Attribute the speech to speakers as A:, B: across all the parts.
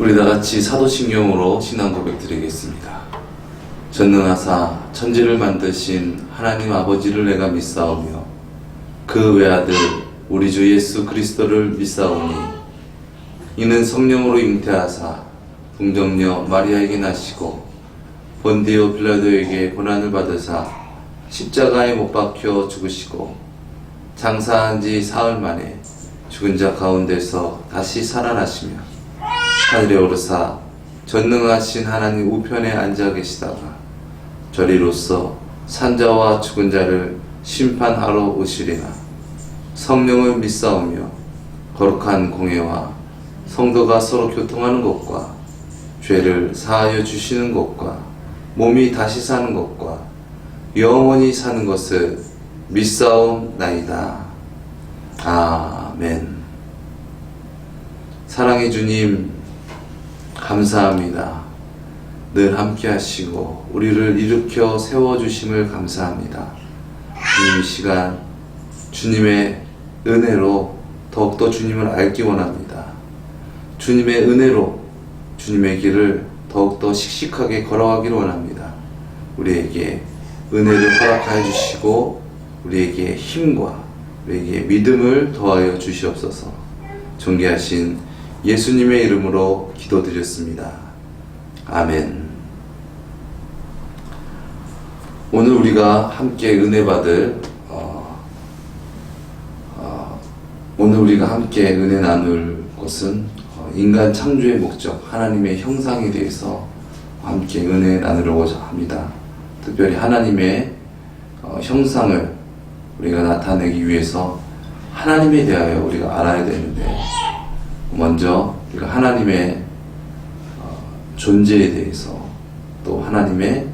A: 우리 다같이 사도신경으로 신앙 고백 드리겠습니다. 전능하사 천지를 만드신 하나님 아버지를 내가 믿사오며 그 외아들 우리 주 예수 그리스도를 믿사오니 이는 성령으로 잉태하사 동정녀 마리아에게 나시고 본디오 빌라도에게 고난을 받으사 십자가에 못 박혀 죽으시고 장사한 지 사흘 만에 죽은 자 가운데서 다시 살아나시며 하늘에 오르사 전능하신 하나님 우편에 앉아 계시다가 저리로서 산자와 죽은 자를 심판하러 오시리라. 성령을 믿사오며 거룩한 공회와 성도가 서로 교통하는 것과 죄를 사하여 주시는 것과 몸이 다시 사는 것과 영원히 사는 것을 믿사옵나이다. 아멘. 사랑의 주님, 감사합니다. 늘 함께 하시고 우리를 일으켜 세워주심을 감사합니다. 주님, 이 시간 주님의 은혜로 더욱더 주님을 알기 원합니다. 주님의 은혜로 주님의 길을 더욱더 씩씩하게 걸어가기를 원합니다. 우리에게 은혜를 허락하여 주시고 우리에게 힘과 우리에게 믿음을 더하여 주시옵소서. 존귀하신 예수님의 이름으로 기도드렸습니다. 아멘. 오늘 우리가 함께 은혜 받을 오늘 우리가 함께 은혜 나눌 것은 인간 창조의 목적, 하나님의 형상에 대해서 함께 은혜 나누려고자 합니다. 특별히 하나님의 형상을 우리가 나타내기 위해서 하나님에 대하여 우리가 알아야 되는데, 먼저 우리가 하나님의 존재에 대해서, 또 하나님의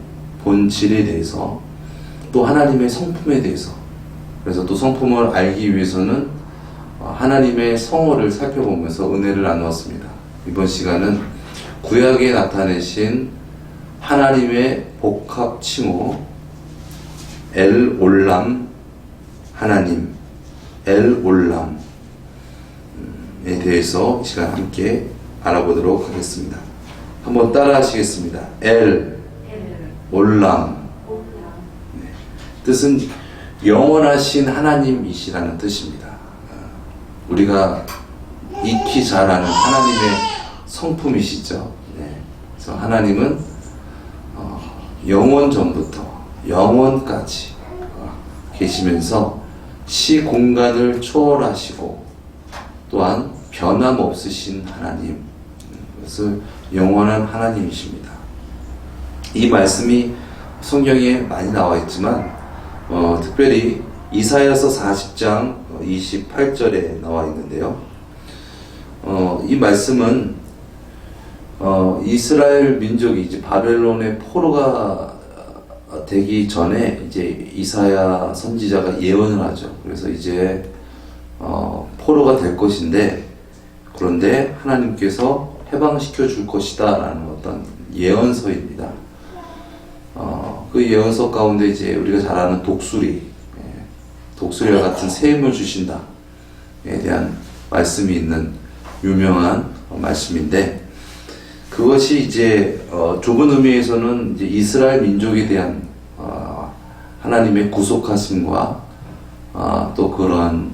A: 본질에 대해서, 또 하나님의 성품에 대해서, 그래서 또 성품을 알기 위해서는 하나님의 성호를 살펴보면서 은혜를 나누었습니다. 이번 시간은 구약에 나타내신 하나님의 복합 칭호 엘 올람 하나님, 엘 올람에 대해서 이 시간 함께 알아보도록 하겠습니다. 한번 따라 하시겠습니다. 엘 올람. 네. 뜻은 영원하신 하나님이시라는 뜻입니다. 우리가 익히 잘 아는 하나님의 성품이시죠. 네. 그래서 하나님은 영원 전부터 영원까지 계시면서 시공간을 초월하시고 또한 변함없으신 하나님, 그래서 영원한 하나님이십니다. 이 말씀이 성경에 많이 나와 있지만 특별히 이사야서 40장 28절에 나와 있는데요. 이 말씀은 이스라엘 민족이 이제 바벨론의 포로가 되기 전에 이제 이사야 선지자가 예언을 하죠. 그래서 이제 포로가 될 것인데, 그런데 하나님께서 해방시켜 줄 것이다 라는 어떤 예언서입니다. 그 예언서 가운데 이제 우리가 잘 아는 독수리와 같은 셈을 주신다에 대한 말씀이 있는 유명한 말씀인데, 그것이 이제 좁은 의미에서는 이제 이스라엘 민족에 대한 하나님의 구속하심과 또 그러한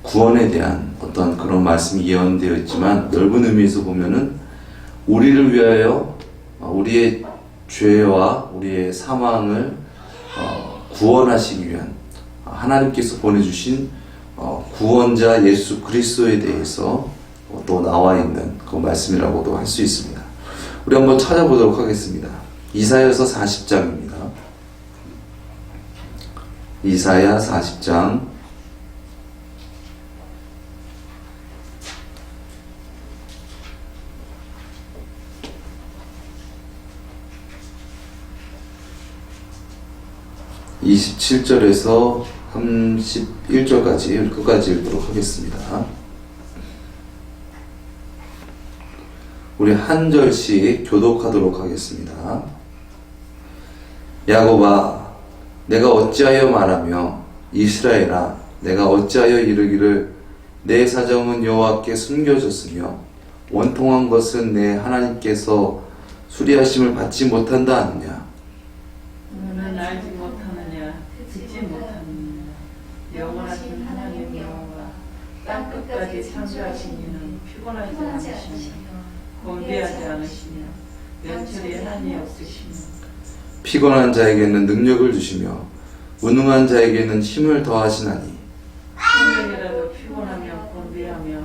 A: 구원에 대한 어떤 그런 말씀이 예언되어 있지만, 넓은 의미에서 보면은 우리를 위하여 우리의 죄와 우리의 사망을 구원하시기 위한 하나님께서 보내주신 구원자 예수 그리스도에 대해서 또 나와 있는 그 말씀이라고도 할 수 있습니다. 우리 한번 찾아보도록 하겠습니다. 이사야서 40장입니다. 이사야 40장 27절에서 31절까지 끝까지 읽도록 하겠습니다. 우리 한 절씩 교독하도록 하겠습니다. 야곱아, 내가 어찌하여 말하며 이스라엘아, 내가 어찌하여 이르기를 내 사정은 여호와께 숨겨졌으며 원통한 것은 내 하나님께서 수리하심을 받지 못한다 하느냐.
B: 너는 알지 못하느냐, 듣지 못하느냐. 영원하신 하나님 여호와 땅 끝까지 창조하신 이는 피곤하지 않으시며 곤비하지 않으시며 명철이 한이 없으시며
A: 피곤한 자에게는 능력을 주시며 무능한 자에게는 힘을 더하시나니.
B: 생명이라도 피곤하며 곤비하며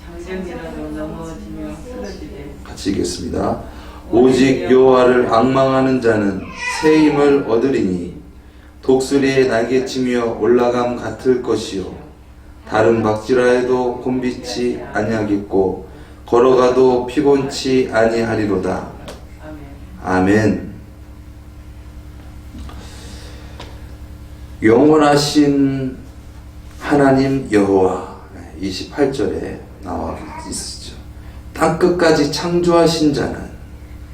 B: 장정이라도 넘어지며 쓰러지되.
A: 같이 읽겠습니다. 오직 여호와를 앙망하는 자는 새 힘을 얻으리니 독수리의 날개치며 올라감 같을 것이요 다른 박질하여도 곤비치 아니하겠고 걸어가도 피곤치 아니하리로다. 아멘. 영원하신 하나님 여호와 28절에 나와 있으시죠. 땅끝까지 창조하신 자는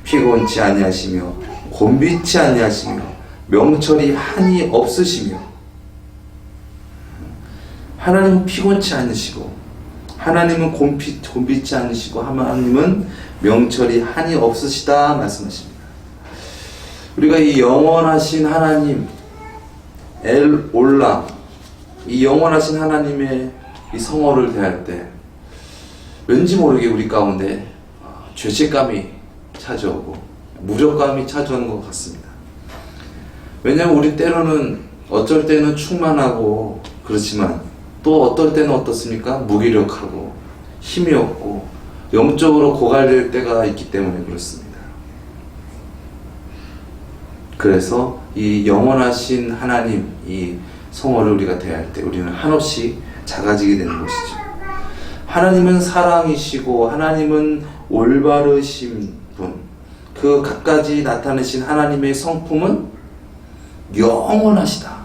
A: 피곤치 아니하시며 곤비치 아니하시며 명철이 한이 없으시며. 하나님은 피곤치 않으시고 하나님은 곤비치 않으시고 하나님은 명철이 한이 없으시다 말씀하십니다. 우리가 이 영원하신 하나님 엘 올람, 이 영원하신 하나님의 이 성어를 대할 때 왠지 모르게 우리 가운데 죄책감이 찾아오고 무력감이 찾아오는 것 같습니다. 왜냐하면 우리 때로는 어쩔 때는 충만하고 그렇지만 또 어떨 때는 어떻습니까? 무기력하고 힘이 없고 영적으로 고갈될 때가 있기 때문에 그렇습니다. 그래서 이 영원하신 하나님 이 성어를 우리가 대할 때 우리는 한없이 작아지게 되는 것이죠. 하나님은 사랑이시고 하나님은 올바르신 분, 그 갖가지 나타내신 하나님의 성품은 영원하시다.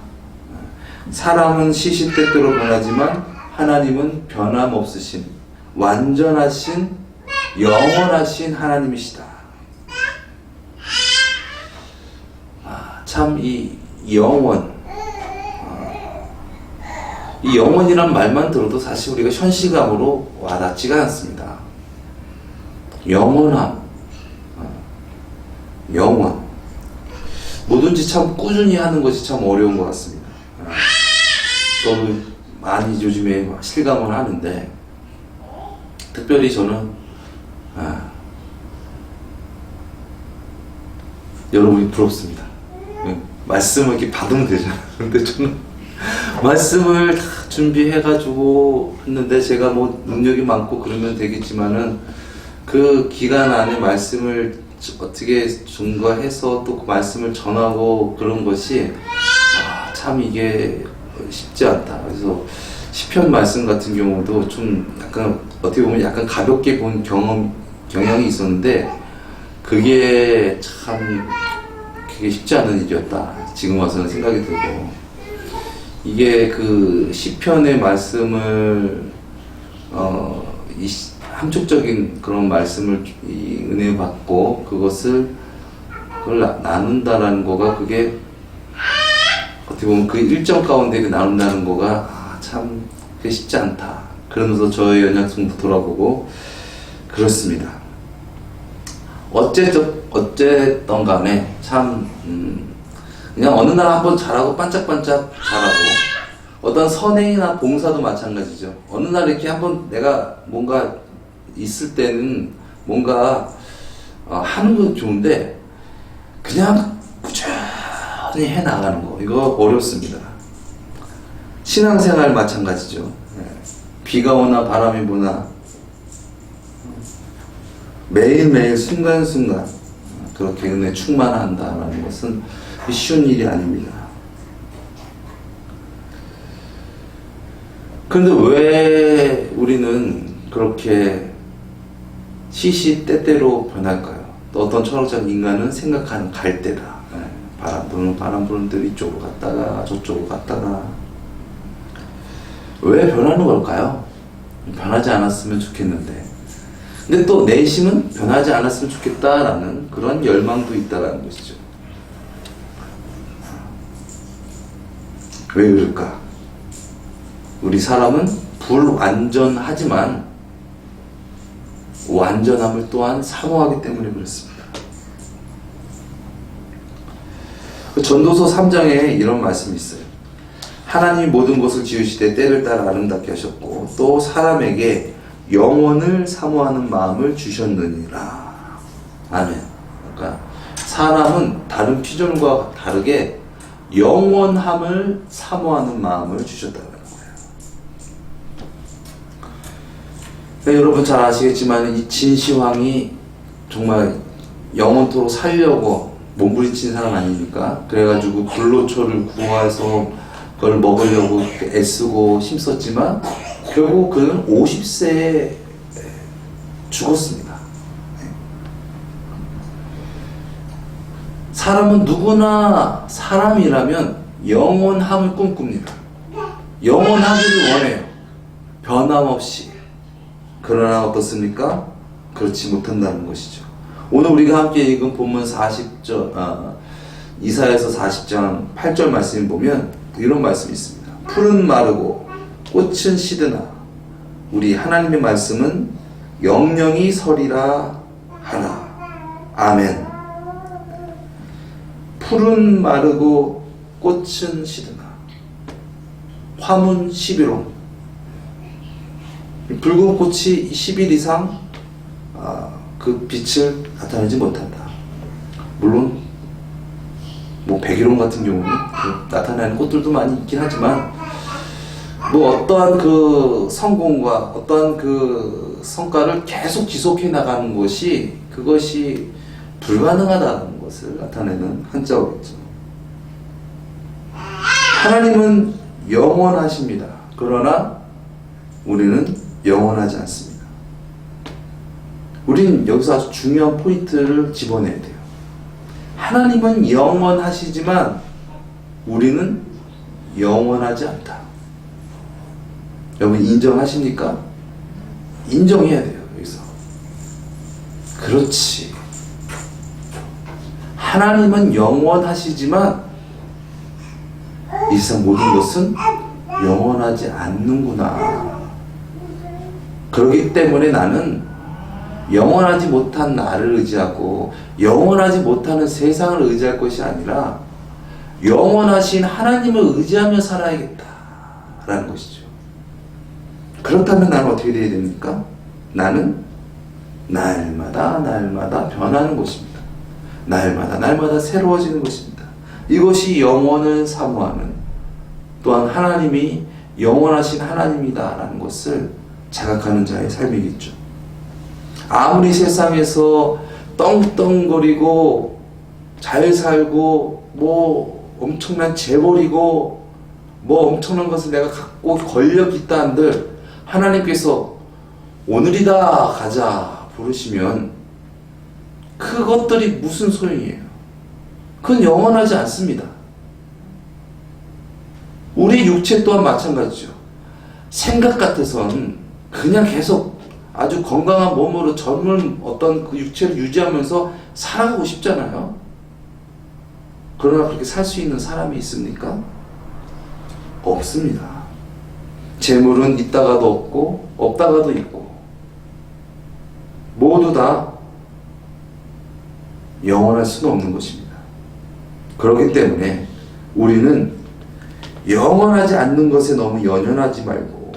A: 사람은 시시때때로 변하지만 하나님은 변함없으신 완전하신 영원하신 하나님이시다. 참 이 영원, 이 영원이란 말만 들어도 사실 우리가 현실감으로 와닿지가 않습니다. 영원함, 영원. 뭐든지 참 꾸준히 하는 것이 참 어려운 것 같습니다. 저도 많이 요즘에 실감을 하는데 특별히 저는 여러분이 부럽습니다. 말씀을 이렇게 받으면 되잖아요. 근데 저는 말씀을 다 준비해가지고 했는데 제가 뭐 능력이 많고 그러면 되겠지만은 그 기간 안에 말씀을 어떻게 증거해서 또 그 말씀을 전하고 그런 것이 참 이게 쉽지 않다. 그래서 시편 말씀 같은 경우도 좀 약간 어떻게 보면 약간 가볍게 본 경향이 있었는데 그게 참 그게 쉽지 않은 일이었다. 지금 와서는 생각이 들고 이게 그 시편의 말씀을 이 함축적인 그런 말씀을 이 은혜 받고 그걸 나눈다라는 거가 그게 어떻게 보면 그 일정 가운데 그 나눈다는 거가 참 그게 쉽지 않다. 그러면서 저의 연약성도 돌아보고 그렇습니다. 어쨌든 간에 참 그냥 어느 날 한번 잘하고 반짝반짝 잘하고 어떤 선행이나 봉사도 마찬가지죠. 어느 날 이렇게 한번 내가 뭔가 있을 때는 뭔가 하는 건 좋은데 그냥 꾸준히 해나가는 거 이거 어렵습니다. 신앙생활 마찬가지죠. 비가 오나 바람이 부나 매일매일 순간순간 그렇게 은혜 충만한다라는 것은 쉬운 일이 아닙니다. 그런데 왜 우리는 그렇게 시시때때로 변할까요? 또 어떤 철학적 인간은 생각하는 갈대다. 바람 부는 대로 이쪽으로 갔다가 저쪽으로 갔다가 왜 변하는 걸까요? 변하지 않았으면 좋겠는데 근데 또 내심은 변하지 않았으면 좋겠다라는 그런 열망도 있다는 것이죠. 왜 그럴까? 우리 사람은 불완전하지만 완전함을 또한 사모하기 때문에 그렇습니다. 전도서 3장에 이런 말씀이 있어요. 하나님이 모든 것을 지으시되 때를 따라 아름답게 하셨고 또 사람에게 영원을 사모하는 마음을 주셨느니라. 아멘. 그러니까 사람은 다른 피조물과 다르게 영원함을 사모하는 마음을 주셨다는 거예요. 그러니까 여러분 잘 아시겠지만 이 진시황이 정말 영원토록 살려고 몸부림친 사람 아닙니까? 그래가지고 불로초를 구워서 그걸 먹으려고 애쓰고 힘썼지만 결국 그는 50세에 죽었습니다. 사람은 누구나 사람이라면 영원함을 꿈꿉니다. 영원하기를 원해요. 변함없이. 그러나 어떻습니까? 그렇지 못한다는 것이죠. 오늘 우리가 함께 읽은 본문 40절, 이사야서 40장 8절 말씀을 보면 이런 말씀이 있습니다. 풀은 마르고 꽃은 시드나 우리 하나님의 말씀은 영영이 서리라 하라. 아멘. 풀은 마르고 꽃은 시드나 화문 11호 붉은 꽃이 10일 이상 그 빛을 나타내지 못한다. 물론 뭐 백일홍 같은 경우는 나타나는 꽃들도 많이 있긴 하지만 뭐 어떠한 그 성공과 어떠한 그 성과를 계속 지속해 나가는 것이 그것이 불가능하다는 것을 나타내는 한자어겠죠. 하나님은 영원하십니다. 그러나 우리는 영원하지 않습니다. 우린 여기서 아주 중요한 포인트를 집어내야 돼요. 하나님은 영원하시지만 우리는 영원하지 않다. 여러분 인정하십니까? 인정해야 돼요. 여기서. 그렇지. 하나님은 영원하시지만 이 세상 모든 것은 영원하지 않는구나. 그렇기 때문에 나는 영원하지 못한 나를 의지하고 영원하지 못하는 세상을 의지할 것이 아니라 영원하신 하나님을 의지하며 살아야겠다라는 것이죠. 그렇다면 나는 어떻게 되어야 됩니까? 나는 날마다 변하는 것입니다. 날마다 새로워지는 것입니다. 이것이 영원을 사모하는 또한 하나님이 영원하신 하나님이다라는 것을 자각하는 자의 삶이겠죠. 아무리 세상에서 떵떵거리고 잘 살고 뭐 엄청난 재벌이고 뭐 엄청난 것을 내가 갖고 권력 있다 한들 하나님께서 오늘이다 가자 부르시면 그것들이 무슨 소용이에요? 그건 영원하지 않습니다. 우리 육체 또한 마찬가지죠. 생각 같아선 그냥 계속 아주 건강한 몸으로 젊은 어떤 그 육체를 유지하면서 살아가고 싶잖아요. 그러나 그렇게 살 수 있는 사람이 있습니까? 없습니다. 재물은 있다가도 없고 없다가도 있고 모두 다 영원할 수는 없는 것입니다. 그렇기 때문에 우리는 영원하지 않는 것에 너무 연연하지 말고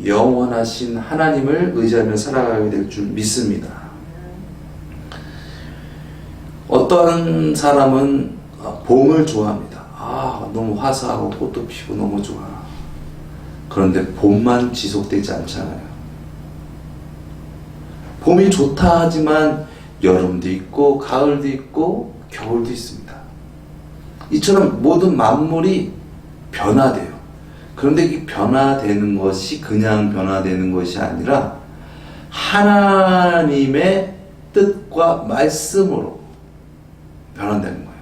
A: 영원하신 하나님을 의지하며 살아가게 될 줄 믿습니다. 어떤 사람은 봄을 좋아합니다. 너무 화사하고 꽃도 피고 너무 좋아. 그런데 봄만 지속되지 않잖아요. 봄이 좋다 하지만 여름도 있고 가을도 있고 겨울도 있습니다. 이처럼 모든 만물이 변화돼요. 그런데 이 변화되는 것이 그냥 변화되는 것이 아니라 하나님의 뜻과 말씀으로 변한다는 거예요.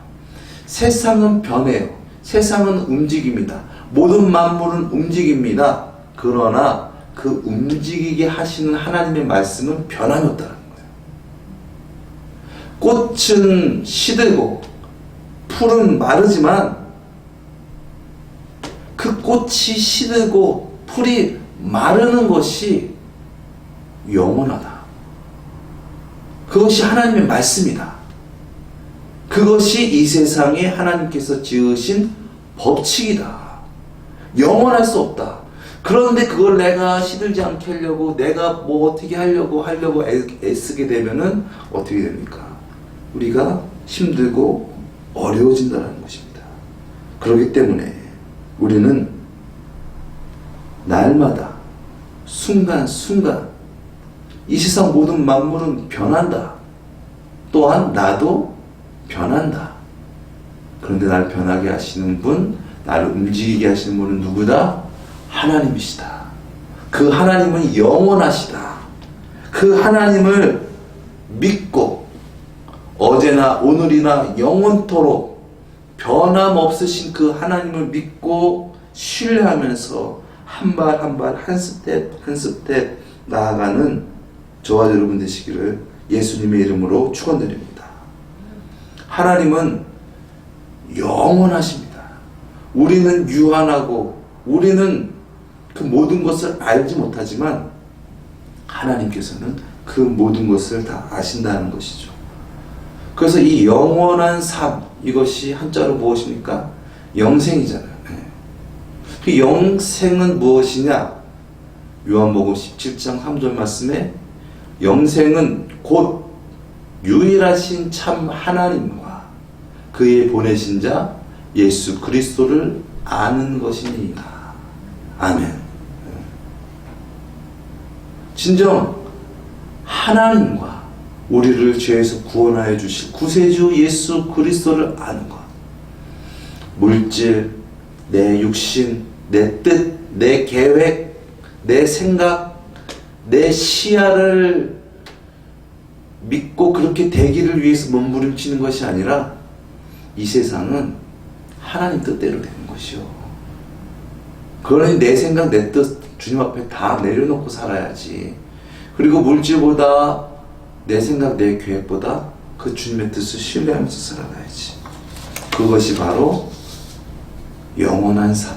A: 세상은 변해요. 세상은 움직입니다. 모든 만물은 움직입니다. 그러나 그 움직이게 하시는 하나님의 말씀은 변함이 없다는 거예요. 꽃은 시들고 풀은 마르지만 그 꽃이 시들고 풀이 마르는 것이 영원하다. 그것이 하나님의 말씀이다. 그것이 이 세상에 하나님께서 지으신 법칙이다. 영원할 수 없다. 그런데 그걸 내가 시들지 않게 하려고, 내가 뭐 어떻게 하려고 애쓰게 되면은 어떻게 됩니까? 우리가 힘들고 어려워진다는 것입니다. 그렇기 때문에 우리는 날마다 순간순간 이 세상 모든 만물은 변한다. 또한 나도 변한다. 그런데 나를 변하게 하시는 분, 나를 움직이게 하시는 분은 누구다? 하나님이시다. 그 하나님은 영원하시다. 그 하나님을 믿고 어제나 오늘이나 영원토록 변함없으신 그 하나님을 믿고 신뢰하면서 한 발 한 발 한 스텝 한 스텝 나아가는 저와 여러분 되시기를 예수님의 이름으로 축원드립니다. 하나님은 영원하십니다. 우리는 유한하고 우리는 그 모든 것을 알지 못하지만 하나님께서는 그 모든 것을 다 아신다는 것이죠. 그래서 이 영원한 삶, 이것이 한자로 무엇입니까? 영생이잖아요. 그 영생은 무엇이냐? 요한복음 17장 3절 말씀에 영생은 곧 유일하신 참 하나님과 그의 보내신 자 예수 그리스도를 아는 것이니이다. 아멘. 진정 하나님과 우리를 죄에서 구원하여 주실 구세주 예수 그리스도를 아는 것. 물질, 내 육신, 내 뜻, 내 계획, 내 생각, 내 시야를 믿고 그렇게 되기를 위해서 몸부림치는 것이 아니라 이 세상은 하나님 뜻대로 되는 것이요. 그러니 내 생각, 내 뜻 주님 앞에 다 내려놓고 살아야지. 그리고 물질보다 내 생각, 내 계획보다 그 주님의 뜻을 신뢰하면서 살아가야지. 그것이 바로 영원한 삶,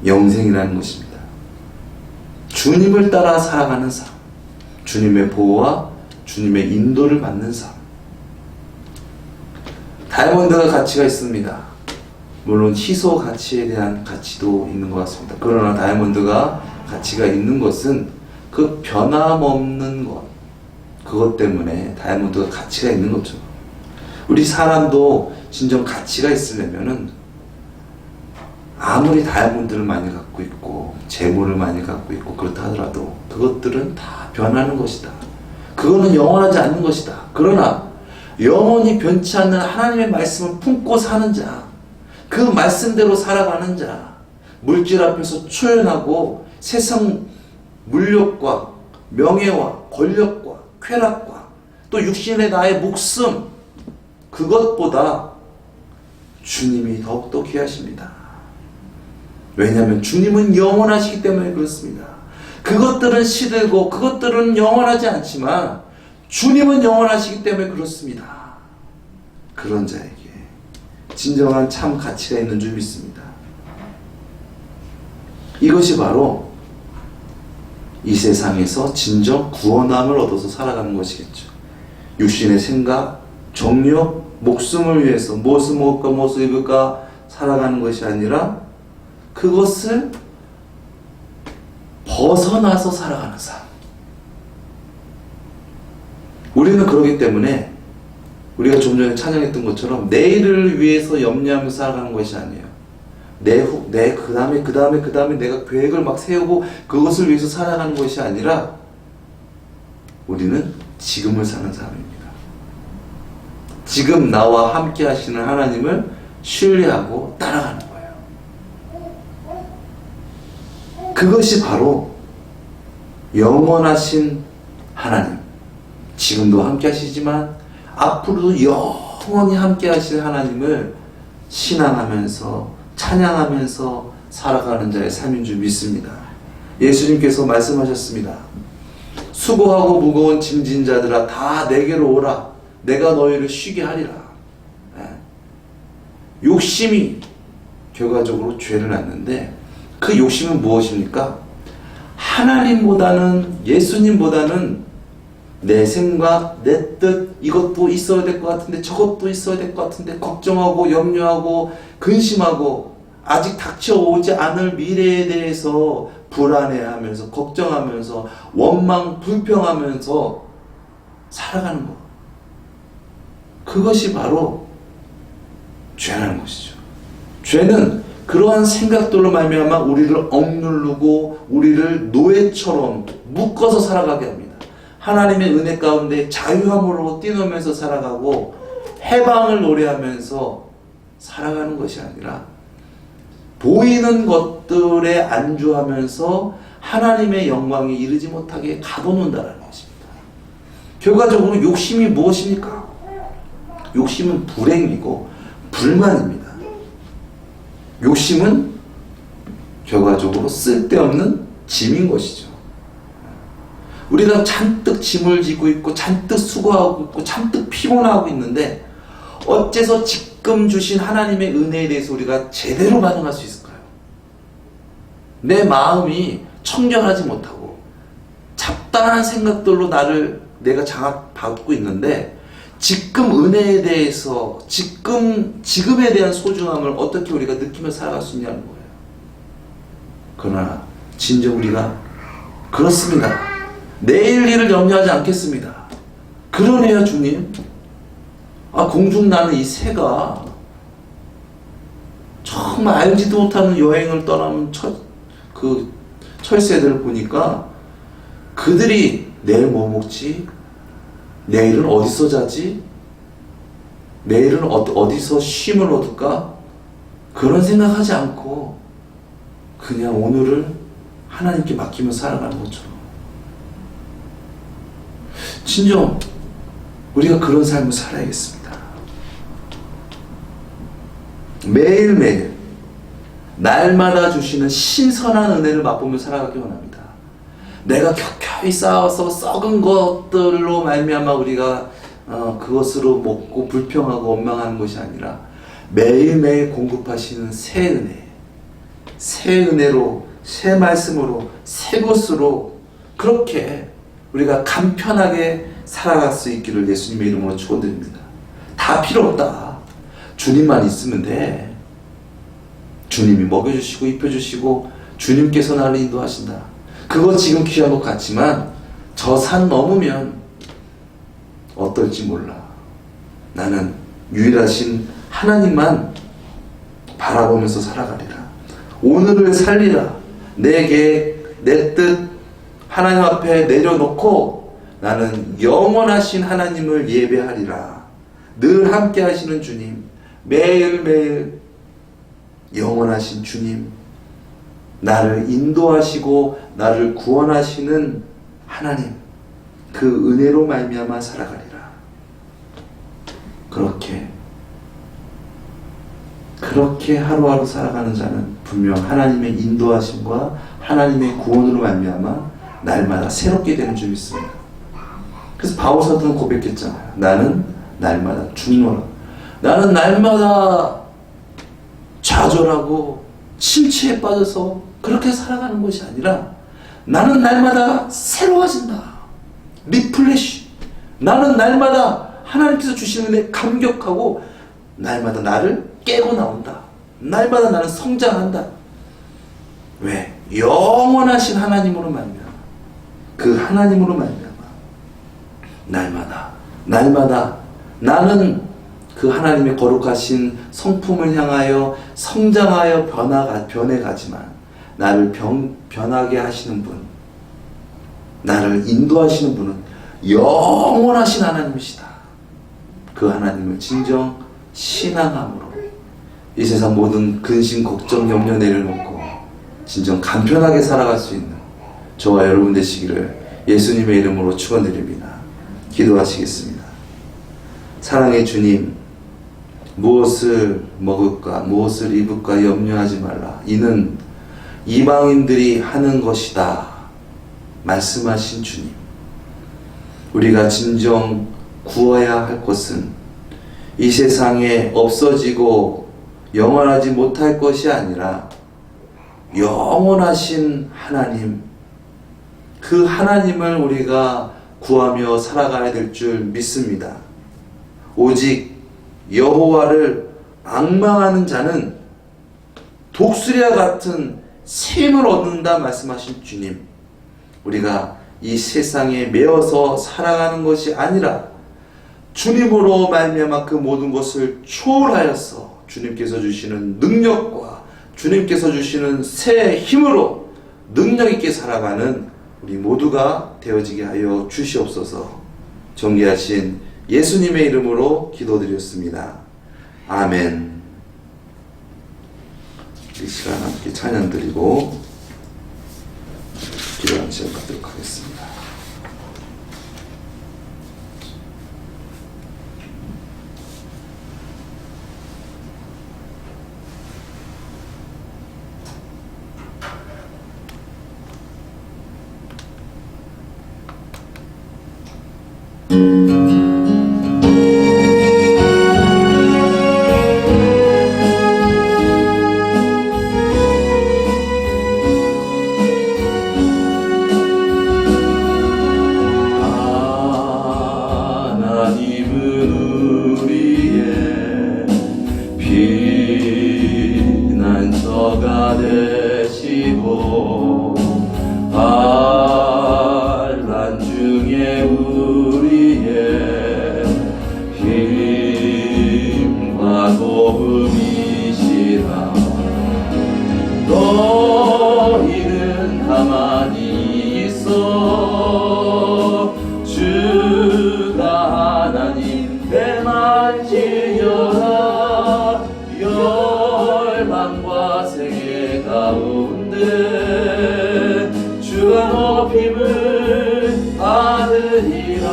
A: 영생이라는 것입니다. 주님을 따라 살아가는 삶, 주님의 보호와 주님의 인도를 받는 삶. 다이아몬드가 가치가 있습니다. 물론 희소 가치에 대한 가치도 있는 것 같습니다. 그러나 다이아몬드가 가치가 있는 것은 그 변함없는 것, 그것 때문에 다이아몬드가 가치가 있는 거죠. 우리 사람도 진정 가치가 있으려면은 아무리 다이아몬드를 많이 갖고 있고 재물을 많이 갖고 있고 그렇다 하더라도 그것들은 다 변하는 것이다. 그거는 영원하지 않는 것이다. 그러나 영원히 변치 않는 하나님의 말씀을 품고 사는 자, 그 말씀대로 살아가는 자, 물질 앞에서 초연하고 세상 물욕과 명예와 권력과 쾌락과 또 육신의 나의 목숨, 그것보다 주님이 더욱더 귀하십니다. 왜냐하면 주님은 영원하시기 때문에 그렇습니다. 그것들은 시들고 그것들은 영원하지 않지만 주님은 영원하시기 때문에 그렇습니다. 그런 자에게 진정한 참 가치가 있는 줄 믿습니다. 이것이 바로 이 세상에서 진정 구원함을 얻어서 살아가는 것이겠죠. 육신의 생각, 정욕, 목숨을 위해서 무엇을 먹을까 무엇을 입을까 살아가는 것이 아니라 그것을 벗어나서 살아가는 삶. 우리는 그러기 때문에 우리가 좀 전에 찬양했던 것처럼 내일을 위해서 염려하며 살아가는 것이 아니에요. 그 다음에 내가 계획을 막 세우고 그것을 위해서 살아가는 것이 아니라 우리는 지금을 사는 사람입니다. 지금 나와 함께 하시는 하나님을 신뢰하고 따라가는 거예요. 그것이 바로 영원하신 하나님, 지금도 함께 하시지만 앞으로도 영원히 함께 하실 하나님을 신앙하면서 찬양하면서 살아가는 자의 삶인 줄 믿습니다. 예수님께서 말씀하셨습니다. 수고하고 무거운 짐진 자들아 다 내게로 오라. 내가 너희를 쉬게 하리라. 욕심이 결과적으로 죄를 낳는데 그 욕심은 무엇입니까? 하나님보다는, 예수님보다는 내 생각, 내 뜻, 이것도 있어야 될 것 같은데 저것도 있어야 될 것 같은데 걱정하고 염려하고 근심하고 아직 닥쳐오지 않을 미래에 대해서 불안해하면서 걱정하면서 원망, 불평하면서 살아가는 것. 그것이 바로 죄라는 것이죠. 죄는 그러한 생각들로 말미암아 우리를 억누르고 우리를 노예처럼 묶어서 살아가게 합니다. 하나님의 은혜 가운데 자유함으로 뛰놀면서 살아가고 해방을 노래하면서 살아가는 것이 아니라 보이는 것들에 안주하면서 하나님의 영광에 이르지 못하게 가둬놓는다는 것입니다. 결과적으로 욕심이 무엇입니까? 욕심은 불행이고 불만입니다. 욕심은 결과적으로 쓸데없는 짐인 것이죠. 우리가 잔뜩 짐을 지고 있고 잔뜩 수고하고 있고 잔뜩 피곤하고 있는데 어째서 지금 주신 하나님의 은혜에 대해서 우리가 제대로 반응할 수 있을까요? 내 마음이 청결하지 못하고 잡다한 생각들로 내가 장악받고 있는데 지금 은혜에 대해서 지금에 대한 소중함을 어떻게 우리가 느끼며 살아갈 수 있냐는 거예요. 그러나 진정 우리가 그렇습니다. 내일 일을 염려하지 않겠습니다. 그러네요, 주님. 공중 나는 이 새가 정말 알지도 못하는 여행을 떠나는 철새들을 보니까 그들이 내일 뭐 먹지? 내일은 어디서 자지? 내일은 어디서 쉼을 얻을까? 그런 생각하지 않고 그냥 오늘을 하나님께 맡기며 살아가는 것처럼 진정 우리가 그런 삶을 살아야겠습니다. 매일매일 날마다 주시는 신선한 은혜를 맛보며 살아가기 원합니다. 내가 켜켜이 쌓아서 썩은 것들로 말미암아 우리가 그것으로 먹고 불평하고 원망하는 것이 아니라 매일매일 공급하시는 새 은혜, 새 은혜로, 새 말씀으로, 새 것으로 그렇게 우리가 간편하게 살아갈 수 있기를 예수님의 이름으로 축원드립니다. 다 필요 없다. 주님만 있으면 돼. 주님이 먹여주시고 입혀주시고 주님께서 나를 인도하신다. 그거 지금 귀한 것 같지만 저 산 넘으면 어떨지 몰라. 나는 유일하신 하나님만 바라보면서 살아가리라. 오늘을 살리라. 내 계획, 내 뜻 하나님 앞에 내려놓고 나는 영원하신 하나님을 예배하리라. 늘 함께 하시는 주님, 매일매일 영원하신 주님, 나를 인도하시고 나를 구원하시는 하나님, 그 은혜로 말미암아 살아가리라. 그렇게 하루하루 살아가는 자는 분명 하나님의 인도하심과 하나님의 구원으로 말미암아 날마다 새롭게 되는 줄 믿습니다. 그래서 바울 사도는 고백했잖아요. 나는 날마다 죽노라. 나는 날마다 좌절하고 심취에 빠져서 그렇게 살아가는 것이 아니라 나는 날마다 새로워진다. 리플레시. 나는 날마다 하나님께서 주시는 은혜에 감격하고 날마다 나를 깨고 나온다. 날마다 나는 성장한다. 왜? 영원하신 하나님으로 말미암아. 그 하나님으로 말미암아 날마다 나는 그 하나님의 거룩하신 성품을 향하여 성장하여 변해가지만 나를 변하게 하시는 분, 나를 인도하시는 분은 영원하신 하나님이시다. 그 하나님을 진정 신앙함으로 이 세상 모든 근심, 걱정, 염려 내려놓고 진정 간편하게 살아갈 수 있는 저와 여러분 되시기를 예수님의 이름으로 축원드립니다. 기도하시겠습니다. 사랑의 주님, 무엇을 먹을까, 무엇을 입을까 염려하지 말라. 이는 이방인들이 하는 것이다. 말씀하신 주님, 우리가 진정 구해야 할 것은 이 세상에 없어지고 영원하지 못할 것이 아니라 영원하신 하나님, 그 하나님을 우리가 구하며 살아가야 될 줄 믿습니다. 오직 여호와를 앙망하는 자는 독수리와 같은 샘을 얻는다 말씀하신 주님, 우리가 이 세상에 매어서 살아가는 것이 아니라 주님으로 말미암아 그 모든 것을 초월하여서 주님께서 주시는 능력과 주님께서 주시는 새 힘으로 능력 있게 살아가는 우리 모두가 되어지게 하여 주시옵소서. 존귀하신 예수님의 이름으로 기도드렸습니다. 아멘. 이 시간 함께 찬양 드리고 기도하는 시간 갖도록 하겠습니다.
C: 너희는 가만히 있어 주가 하나님 대만 지어라 열방과 세계 가운데 주가 높임을 받으리라.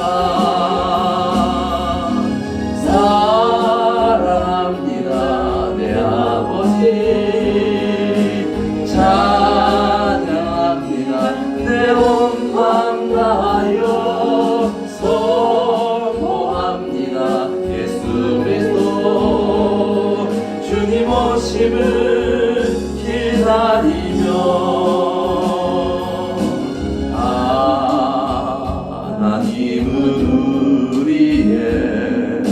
C: 사랑합니다 내 아버지 찬양합니다 내 온 마음 다하여 선포합니다. 예수 그리스도 주님 오심을 기다리며 하나님은 우리의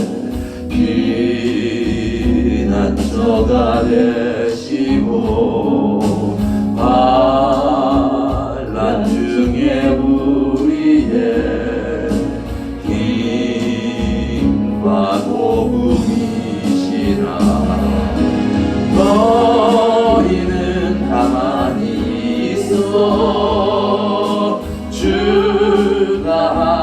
C: 피난처가 되시고 환난 중에 우리의 힘과 도움이시라. 너희는 가만히 있어 주가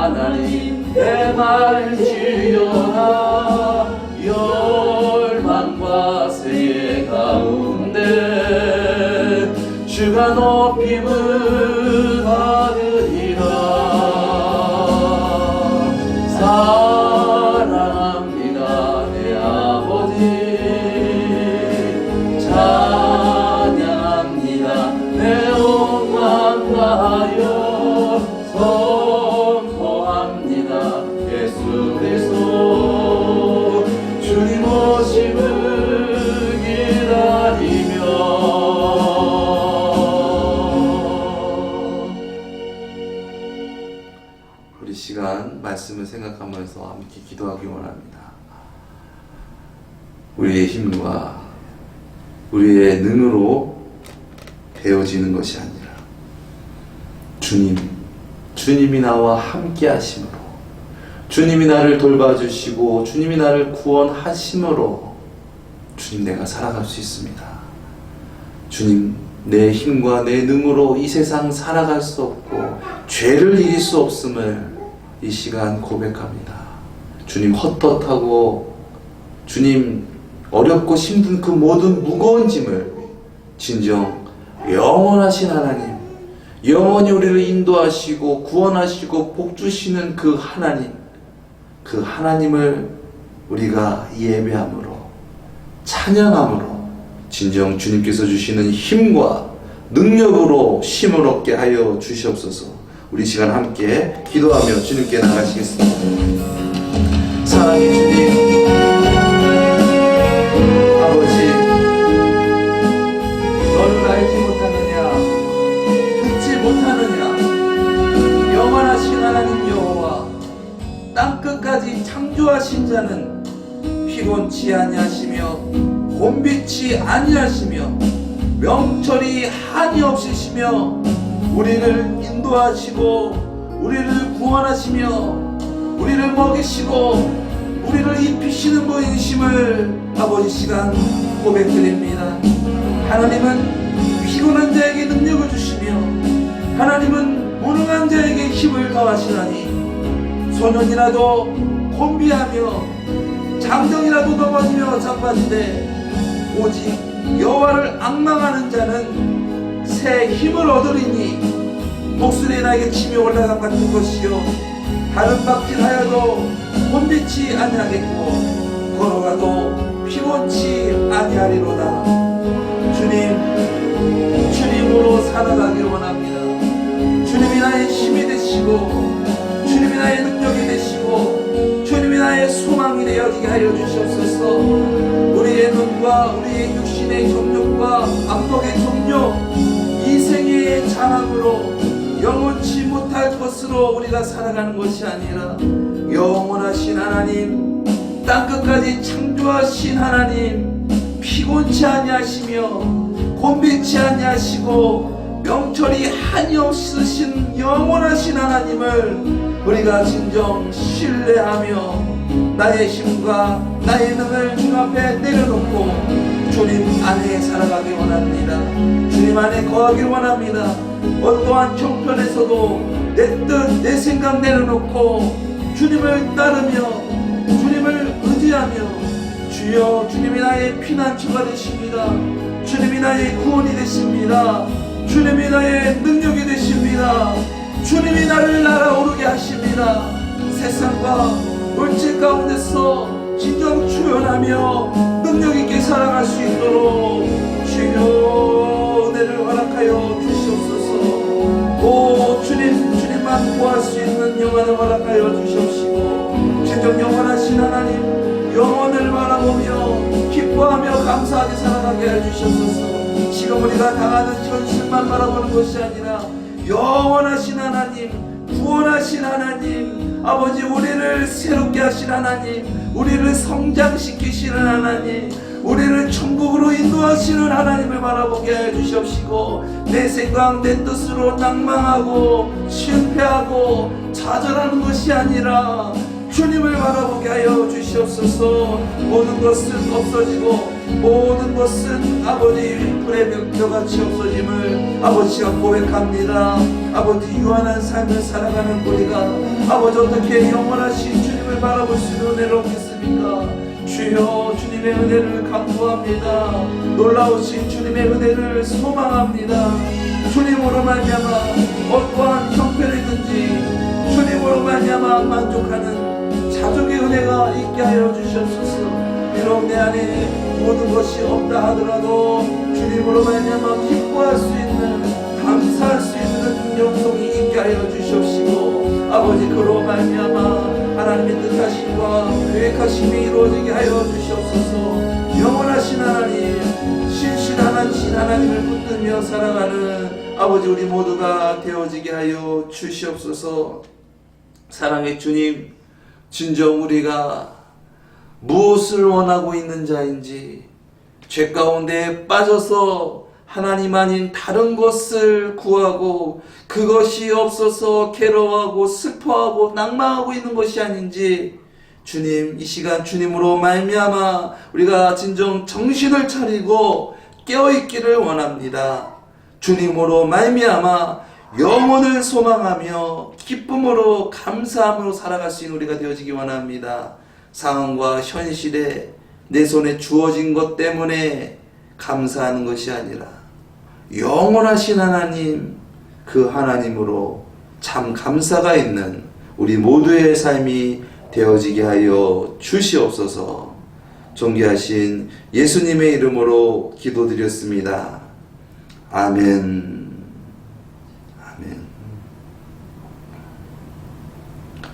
C: 하나님 대말 지어라 열방과 세계 가운데 주가 높임을 받으리라. 사랑합니다 내 아버지 찬양합니다 내 온 마음 다하여 선포합니다. 예수 그리스도 주님 오심을 기다리며
A: 우리 시간 말씀을 생각하면서 함께 기도하기 원합니다. 우리의 힘과 우리의 능으로 되어지는 것이 아니라 주님이 나와 함께 하심으로, 주님이 나를 돌봐주시고 주님이 나를 구원하심으로 주님 내가 살아갈 수 있습니다. 주님 내 힘과 내 능으로 이 세상 살아갈 수 없고 죄를 이길 수 없음을 이 시간 고백합니다. 주님 헛헛하고 주님 어렵고 힘든 그 모든 무거운 짐을 진정 영원하신 하나님, 영원히 우리를 인도하시고 구원하시고 복주시는 그 하나님을 우리가 예배함으로 찬양함으로 진정 주님께서 주시는 힘과 능력으로 힘을 얻게 하여 주시옵소서. 우리 시간 함께 기도하며 주님께 나가시겠습니다. 사랑의 주님, 아버지, 너를 알지 못하느냐, 듣지 못하느냐, 영원하신 하나님 여호와, 인도하신 자는 피곤치 아니하시며 곤비치 아니하시며 명철이 한이 없으시며 우리를 인도하시고 우리를 구원하시며 우리를 먹이시고 우리를 입히시는 분이심을 아버지 시간 고백드립니다. 하나님은 피곤한 자에게 능력을 주시며 하나님은 무능한 자에게 힘을 더하시나니 소년이라도 곤비하며 장정이라도 넘어지며 자빠지되 오직 여호와를 앙망하는 자는 새 힘을 얻으리니 목소리에 나에게 침이 올라간 같은 것이요 다른 박질하여도 곤비치 아니하겠고 걸어가도 피곤치 아니하리로다. 주님으로 살아가기를 원합니다. 주님이 나의 힘이 되시고 주님이 나의 능력이 되시고 주님이 나의 소망이 되어지게 하여 주시옵소서. 우리의 눈과 우리의 육신의 정욕과 안목의 정욕 이 생애의 자랑으로 영원치 못할 것으로 우리가 살아가는 것이 아니라 영원하신 하나님, 땅끝까지 창조하신 하나님, 피곤치 아니하시며 곤비치 아니하시고 명철이 한이 없으신 영원하신 하나님을 우리가 진정 신뢰하며 나의 힘과 나의 능을 주님 앞에 내려놓고 주님 안에 살아가기 원합니다. 주님 안에 거하기 원합니다. 어떠한 형편에서도 내 뜻, 내 생각 내려놓고 주님을 따르며 주님을 의지하며 주여 주님이 나의 피난처가 되십니다. 주님이 나의 구원이 되십니다. 주님이 나의 능력이 되십니다. 주님이 나를 날아오르게 하십니다. 세상과 물질 가운데서 진정 주연하며 능력 있게 살아갈 수 있도록 주여 은혜를 허락하여 주시옵소서. 오 주님만 구할 수 있는 영원을 허락하여 주시옵시고 진정 영원하신 하나님 영원을 바라보며 기뻐하며 감사하게 살아가게 해주시옵소서. 지금 우리가 당하는 현실만 바라보는 것이 아니라 영원하신 하나님, 구원하신 하나님, 아버지 우리를 새롭게 하신 하나님, 우리를 성장시키시는 하나님, 우리를 천국으로 인도하시는 하나님을 바라보게 해주시옵시고 내 생각 내 뜻으로 낭망하고 실패하고 좌절하는 것이 아니라 주님을 바라보게 하여 주시옵소서. 모든 것은 없어지고 모든 것은 아버지 불의 벽처같이 없어짐을 아버지가 고백합니다. 아버지 유한한 삶을 살아가는 우리가 아버지 어떻게 영원하신 주님을 바라볼 수 있는 은혜를 얻겠습니까? 주여 주님의 은혜를 간구합니다. 놀라우신 주님의 은혜를 소망합니다. 주님으로 말미암아 어떠한 형편이든지 주님으로 말미암아 만족하는 자족의 은혜가 있게 하여 주시옵소서. 비록 내 안에 모든 것이 없다 하더라도 주님으로 말미암아 기뻐할 수 있는 감사할 수 있는 영성이 있게 하여 주시옵시고 아버지 그로 말미암아 하나님의 뜻하심과 계획하심이 이루어지게 하여 주시옵소서. 영원하신 하나님 신실하신 하나님을 붙들며 살아가는 아버지 우리 모두가 되어지게 하여 주시옵소서. 사랑의 주님, 진정 우리가 무엇을 원하고 있는 자인지 죄 가운데 빠져서 하나님 아닌 다른 것을 구하고 그것이 없어서 괴로워하고 슬퍼하고 낭망하고 있는 것이 아닌지 주님 이 시간 주님으로 말미암아 우리가 진정 정신을 차리고 깨어있기를 원합니다. 주님으로 말미암아 영혼을 소망하며 기쁨으로 감사함으로 살아갈 수 있는 우리가 되어지기 원합니다. 상황과 현실에 내 손에 주어진 것 때문에 감사하는 것이 아니라 영원하신 하나님 그 하나님으로 참 감사가 있는 우리 모두의 삶이 되어지게 하여 주시옵소서. 존귀하신 예수님의 이름으로 기도드렸습니다. 아멘. 아멘.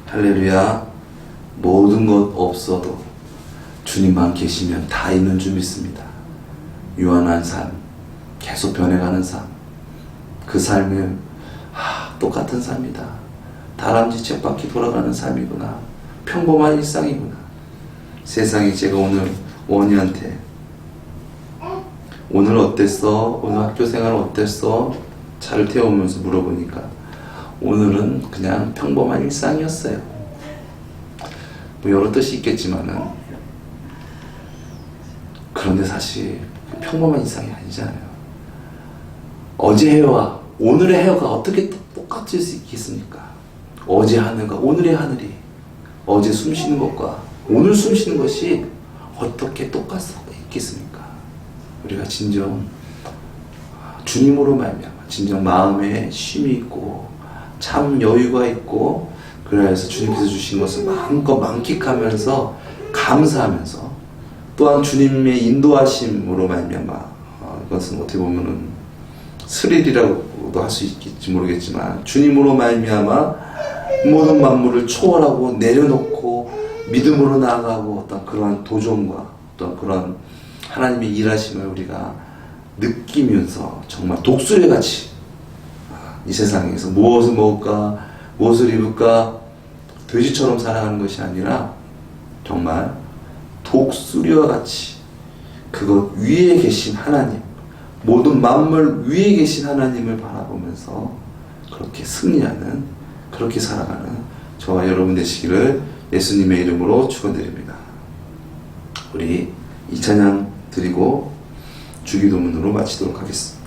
A: 할렐루야. 모든 것 없어도 주님만 계시면 다 있는 줄 믿습니다. 유한한 삶, 계속 변해가는 삶, 그 삶은 똑같은 삶이다. 다람쥐 쳇바퀴 돌아가는 삶이구나. 평범한 일상이구나. 세상에 제가 오늘 원희한테 오늘 어땠어? 오늘 학교 생활 어땠어? 차를 태우면서 물어보니까 오늘은 그냥 평범한 일상이었어요. 뭐 여러 뜻이 있겠지만은 그런데 사실 평범한 일상이 아니잖아요. 어제 해와 오늘의 해가 어떻게 똑같을 수 있겠습니까? 어제 하늘과 오늘의 하늘이 어제 숨 쉬는 것과 오늘 숨 쉬는 것이 어떻게 똑같을 수 있겠습니까? 우리가 진정 주님으로 말미암아 진정 마음에 쉼이 있고 참 여유가 있고 그래서 주님께서 주신 것을 마음껏 만끽하면서 감사하면서 또한 주님의 인도하심으로 말미암아 이것은 어떻게 보면은 스릴이라고도 할 수 있을지 모르겠지만 주님으로 말미암아 모든 만물을 초월하고 내려놓고 믿음으로 나아가고 어떤 그러한 도전과 어떤 그런 하나님의 일하심을 우리가 느끼면서 정말 독수리같이 이 세상에서 무엇을 먹을까 무엇을 입을까 돼지처럼 살아가는 것이 아니라 정말 독수리와 같이 그것 위에 계신 하나님 모든 만물 위에 계신 하나님을 바라보면서 그렇게 승리하는 그렇게 살아가는 저와 여러분 되시기를 예수님의 이름으로 축원드립니다. 우리 이 찬양 드리고 주기도문으로 마치도록 하겠습니다.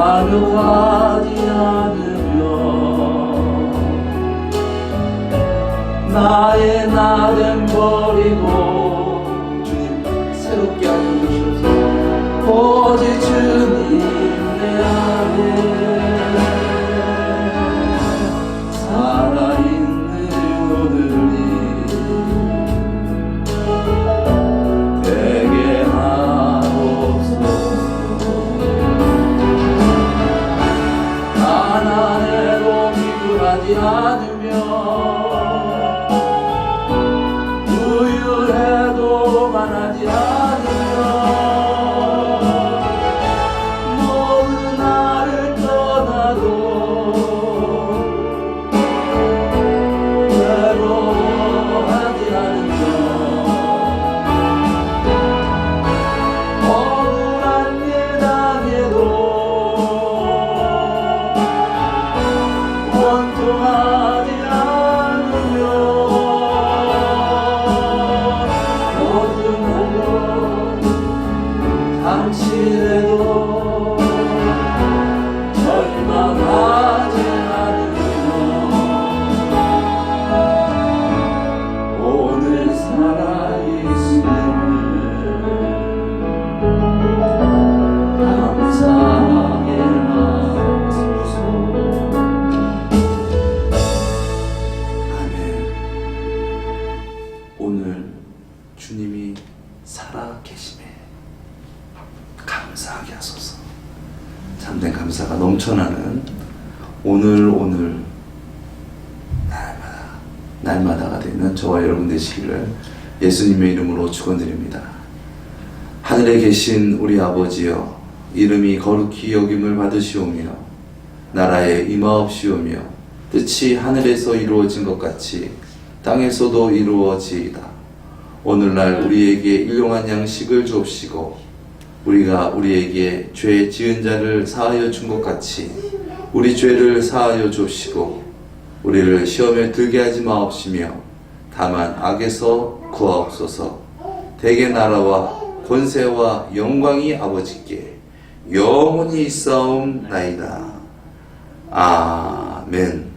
C: 가려하지 않으며 나의 나됨 버리고
A: 주님 새롭게 하여 주시옵소서.
C: 오직 주님 내 안에 살아있는 오늘이 되게 하옵소서. 가난해도 비굴하지 않으며 부유해도 만하지 않으며 모든 나를 떠나도 외로워하지 않으며 억울한 일 당해도 원통하지 않으며 모든 것 당신에도 절망하지 않으며 오늘 살아있음을 감사하게 하소서.
A: 아멘. 오늘 주님이 살아 계심에 감사하게 하소서. 참된 감사가 넘쳐나는 오늘 날마다가 되는 저와 여러분 되시기를 예수님의 이름으로 축원드립니다. 하늘에 계신 우리 아버지여, 이름이 거룩히 여김을 받으시오며 나라에 임하옵시오며 뜻이 하늘에서 이루어진 것 같이 땅에서도 이루어지이다. 오늘날 우리에게 일용할 양식을 주옵시고 우리가 우리에게 죄 지은 자를 사하여 준 것 같이 우리 죄를 사하여 주시고 우리를 시험에 들게 하지 마옵시며 다만 악에서 구하옵소서. 대개 나라와 권세와 영광이 아버지께 영원히 있사옵나이다. 아멘.